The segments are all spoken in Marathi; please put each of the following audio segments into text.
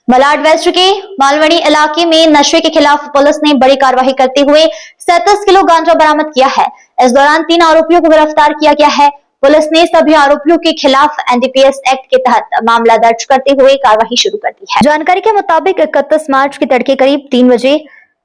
मलाड वेस्ट के मालवनी इलाके में नशे के खिलाफ पुलिस ने बड़ी कार्रवाई करते हुए 37 किलो गांजा बरामद किया है। इस दौरान 3 आरोपियों को गिरफ्तार किया गया है। पुलिस ने सभी आरोपियों के खिलाफ एनडीपीएस एक्ट के तहत मामला दर्ज करते हुए कार्रवाई शुरू कर दी है। जानकारी के मुताबिक 31 मार्च के तड़के करीब 3 बजे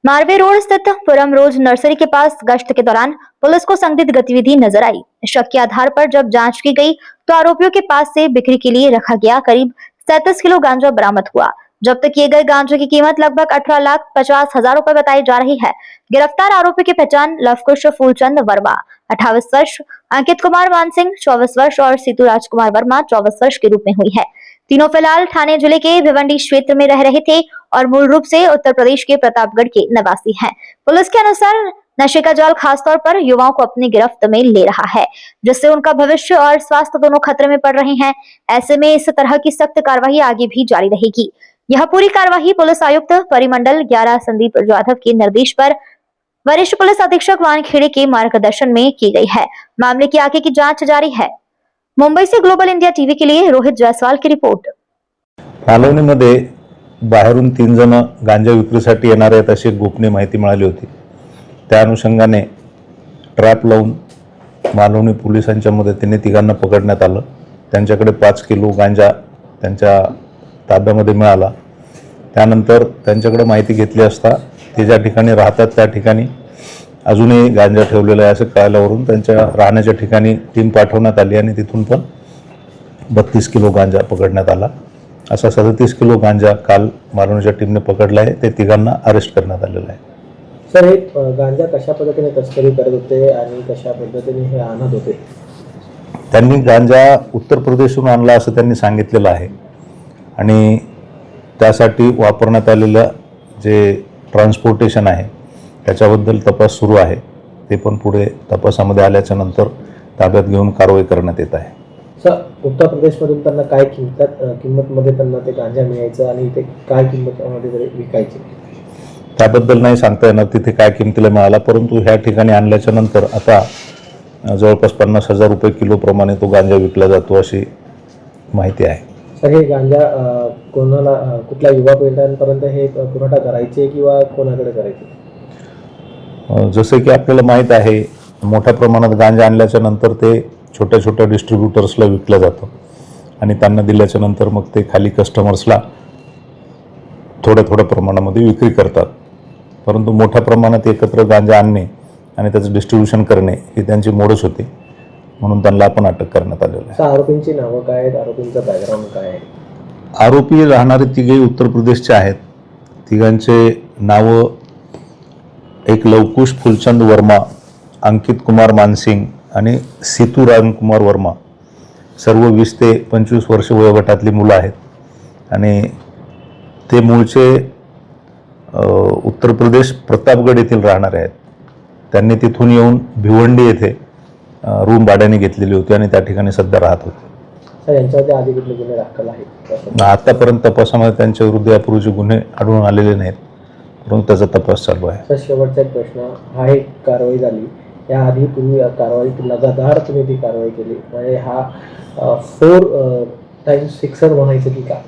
मारवे रोड स्थित पुरम रोज नर्सरी के पास गश्त के दौरान पुलिस को संदिग्ध गतिविधि नजर आई। शक के आधार पर जब जांच की गई तो आरोपियों के पास से बिक्री के लिए रखा गया करीब 37 किलो गांजा बरामद हुआ। जब्त किए गए गांजे की कीमत लगभग 18,50,000 रुपए बताई जा रही है। गिरफ्तार आरोपी की पहचान लवकुश फूलचंद वर्मा 28 वर्ष, अंकित कुमार मानसिंह 24 वर्ष और सीतू राजकुमार वर्मा 24 वर्ष के रूप में हुई है। तीनों फिलहाल थाने जिले के भिवंडी क्षेत्र में रह रहे थे और मूल रूप से उत्तर प्रदेश के प्रतापगढ़ के निवासी हैं। पुलिस के अनुसार नशे का जाल खासतौर पर युवाओं को अपनी गिरफ्त में ले रहा है, जिससे उनका भविष्य और स्वास्थ्य दोनों खतरे में पड़ रहे हैं। ऐसे में इस तरह की सख्त कार्रवाई आगे भी जारी रहेगी। यह पूरी कार्रवाई पुलिस आयुक्त परिमंडल 11 संदीप जाधव के निर्देश पर वरिष्ठ पुलिस अधीक्षक वानखेड़े के मार्गदर्शन में की गई है। मामले की आगे की जांच जारी है। मुंबई से ग्लोबल इंडिया टीव्ही के लिए रोहित जायसवाल की रिपोर्ट। मालवणीमध्ये बाहेरून 3 जण गांजा विक्रीसाठी येणार आहेत अशी गोपनीय माहिती मिळाली होती। त्या अनुषंगाने ट्रॅप लावून मालवणी पोलिसांच्या मदतीने तिघांना पकडण्यात आलं। त्यांच्याकडे 5 किलो गांजा त्यांच्या ताब्यामध्ये मिळाला। त्यानंतर त्यांच्याकडे माहिती घेतली असता ते ज्या ठिकाणी राहतात त्या ठिकाणी अजूनही गांजा ठेवलेला आहे असं कळल्यावरून त्यांच्या राहण्याच्या ठिकाणी टीम पाठवण्यात आली आणि तिथून पण 32 किलो गांजा पकडण्यात आला। असा 37 किलो गांजा काल मालवणीच्या टीमने पकडला आहे। ते तिघांना अरेस्ट करण्यात आलेलं आहे। सर, हे गांजा कशा पद्धतीने तस्करी करत होते आणि कशा पद्धतीने हे आणत होते? त्यांनी गांजा उत्तर प्रदेशहून आणला असं त्यांनी सांगितलेलं आहे आणि त्यासाठी वापरण्यात आलेलं जे ट्रान्सपोर्टेशन आहे त्याच्याबद्दल तपास सुरू आहे। ते पण पुढे तपासामध्ये आल्याच्या नंतर ताब्यात घेऊन कारवाई करण्यात येत आहे। सर, उत्तर प्रदेशमधून त्यांना काय किंमतमध्ये त्यांना ते गांजा मिळायचं आणि ते काय किंमतमध्ये विकायचे त्याबद्दल नाही सांगता येणार तिथे काय किमतीला मिळाला, परंतु ह्या ठिकाणी आणल्याच्या नंतर आता जवळपास 50,000 रुपये किलो प्रमाणे तो गांजा विकला जातो अशी माहिती आहे। सर, हे गांजा कोणाला कुठल्या युवा पिढ्यांपर्यंत हे पुरवठा करायचे किंवा कोणाकडे करायचे? जसे की आपल्याला माहित आहे मोठ्या प्रमाणात गांजा आणल्याच्या नंतर ते छोट्या छोट्या डिस्ट्रीब्युटर्सला विकलं जातं आणि त्यांना दिल्याच्या नंतर मग ते खाली कस्टमर्सला थोड्या प्रमाणामध्ये विक्री करतात। परंतु मोठ्या प्रमाणात एकत्र गांजा आणणे आणि त्याचं डिस्ट्रीब्युशन करणे ही त्यांची मोडच होती, म्हणून त्यांना आपण अटक करण्यात आलेलं आहे। आरोपींची नावं काय आहेत? आरोपींचं बॅकग्राऊंड काय आहे? आरोपी राहणारे तिघे उत्तर प्रदेशचे आहेत। तिघांचे नावं एक लवकुश फुलचंद वर्मा, अंकित कुमार मानसिंग आणि सीतू राजकुमार वर्मा, सर्व 20 ते 25 वर्ष वयोगटातली मुलं आहेत आणि ते मूळचे उत्तर प्रदेश प्रतापगड येथील राहणारे आहेत। त्यांनी तिथून येऊन भिवंडी येथे रूम भाड्याने घेतलेली होती आणि त्या ठिकाणी सध्या राहत होते। सर, यांच्यामध्ये आधी कुठले गुन्हे दाखल आहेत? आतापर्यंत तपासामध्ये त्यांच्या विरुद्ध यापूर्वीचे गुन्हे आढळून आलेले नाहीत, परंतु त्याचा तपास चालू आहे। सर, शेवटचा एक प्रश्न, हा एक कारवाई झाली, याआधी तुम्ही कारवाई लगातार तुम्ही ती कारवाई केली, म्हणजे हा 4 टाइम्स सिक्सर म्हणायचं की का?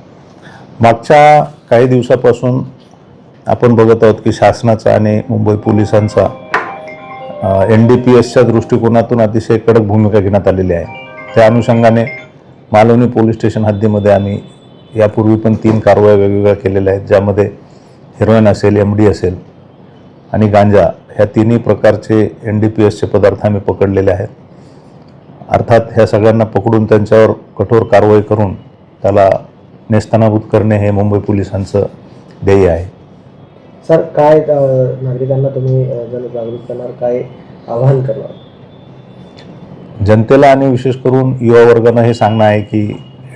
मागच्या काही दिवसापासून आपण बघत आहोत की शासनाचा आणि मुंबई पोलिसांचा एनडीपीएसच्या दृष्टिकोनातून अतिशय कडक भूमिका घेण्यात आलेली आहे। त्या अनुषंगाने मालवणी पोलीस स्टेशन हद्दीमध्ये आम्ही यापूर्वी पण 3 कारवाया वेगवेगळ्या केलेल्या आहेत, ज्यामध्ये हेरोईन असेल, MD असेल आणि गांजा ह्या 3ही प्रकारचे एनडीपीएसचे पदार्थ आम्ही पकडलेले आहेत। अर्थात ह्या सगळ्यांना पकडून त्यांच्यावर कठोर कारवाई करून त्याला नेस्तनाबूत करणे हे मुंबई पोलिसांचं ध्येय आहे। सर, काय नागरिकांना तुम्ही जनजागृत करणार, काय आवाहन करणार? जनतेला आणि विशेष करून युवा वर्गांना हे सांगणं आहे की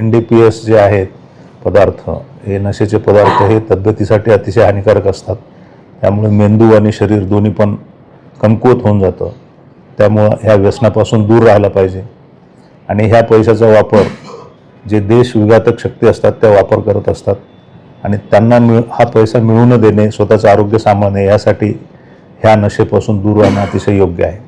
एनडीपीएस जे आहेत पदार्थ, हे नशेचे पदार्थ हे तब्येतीसाठी अतिशय हानिकारक असतात। त्यामुळे मेंदू आणि शरीर दोन्ही पण कमकुवत होऊन जातं। त्यामुळं ह्या व्यसनापासून दूर राहायला पाहिजे आणि ह्या पैशाचा वापर जे देश विघातक शक्ती असतात त्या वापर करत असतात आणि त्यांना हा पैसा मिळू न देणे, स्वतःचं आरोग्य सांभाळणे यासाठी ह्या नशेपासून दूर राहणं अतिशय योग्य आहे।